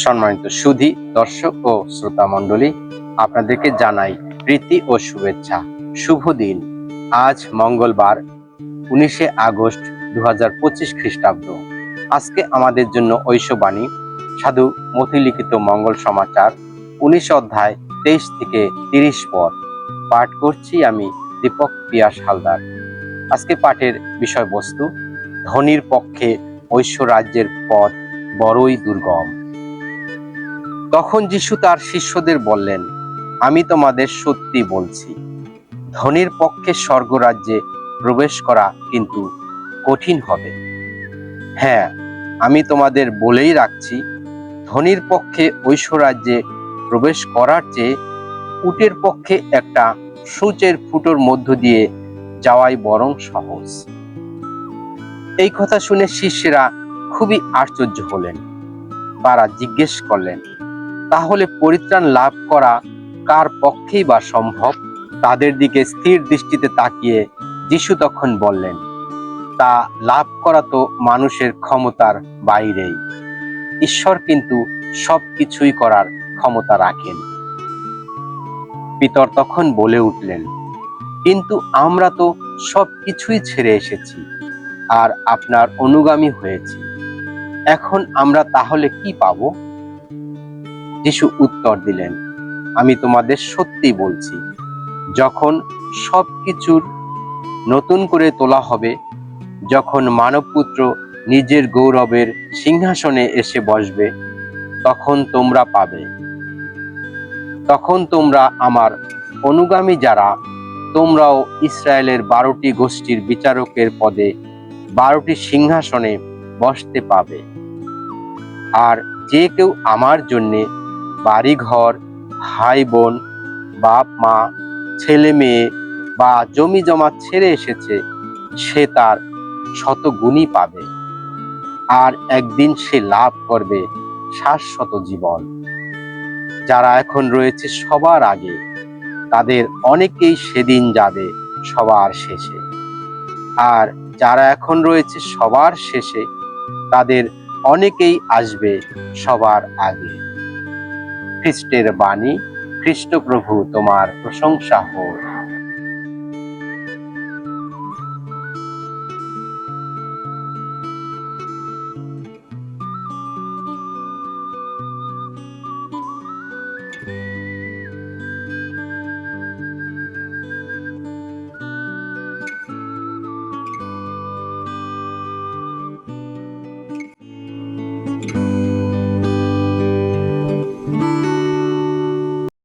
সম্মানিত সুধী দর্শক ও শ্রোতা মণ্ডলী, আপনাদেরকে জানাই প্রীতি ও শুভেচ্ছা। শুভ দিন। আজ মঙ্গলবার 19 আগস্ট 2025 খ্রিস্টাব্দ। আজকে আমাদের জন্য ঐশবাণী সাধু মতি লিখিত মঙ্গল সমাচার 19 অধ্যায় 23 থেকে 30 পদ পাঠ করছি আমি দীপক পিয়াস হালদার। আজকে পাঠের বিষয়বস্তু, ধনীর পক্ষে ঐশ্বরাজ্যের পথ বড়ই দুর্গম। তখন যিশু তার শিষ্যদের বললেন, আমি তোমাদের সত্যি বলছি, ধনীর পক্ষে স্বর্গরাজ্যে প্রবেশ করা কিন্তু কঠিন হবে। হ্যাঁ, আমি তোমাদের বলেই রাখছি, ধনীর পক্ষে ঐশ্বরাজ্যে প্রবেশ করার চেয়ে উটের পক্ষে একটা সূচের ফুটোর মধ্য দিয়ে যাওয়াই বরং সহজ। এই কথা শুনে শিষ্যেরা খুবই আশ্চর্য হলেন। তারা জিজ্ঞেস করলেন, তাহলে পরিত্রাণ লাভ করা কার পক্ষেই বা সম্ভব? তাদের দিকে স্থির দৃষ্টিতে তাকিয়ে যিশু তখন বললেন, তা লাভ করা তো মানুষের ক্ষমতার বাইরেই। ঈশ্বর কিন্তু সবকিছুই করার ক্ষমতা রাখেন। পিতর তখন বলে উঠলেন, কিন্তু আমরা তো সবকিছুই ছেড়ে এসেছি আর আপনার অনুগামী হয়েছি, এখন আমরা তাহলে কি পাবো? যিশু উত্তর দিলেন, আমি তোমাদের সত্যি বলছি, যখন সবকিছুর নতুন করে তোলা হবে, যখন মানবপুত্র নিজের গৌরবের সিংহাসনে এসে বসবে, তখন তোমরা পাবে। তখন তোমরা আমার অনুগামী যারা, তোমরাও ইসরায়েলের 12টি গোষ্ঠীর বিচারকের পদে 12টি সিংহাসনে বসতে পাবে। আর যে কেউ আমার জন্যে বাড়িঘর, ভাই বোন, বাপ মা, ছেলে মেয়ে বা জমি জমা ছেড়ে এসেছে, সে তার শতগুণই পাবে, আর একদিন সে লাভ করবে শাশ্বত জীবন। যারা এখন রয়েছে সবার আগে, তাদের অনেকেই সেদিন যাবে সবার শেষে, আর যারা এখন রয়েছে সবার শেষে, তাদের অনেকেই আসবে সবার আগে। খ্রিস্টের বাণী। খ্রিস্ট প্রভু তোমার প্রশংসা হোক।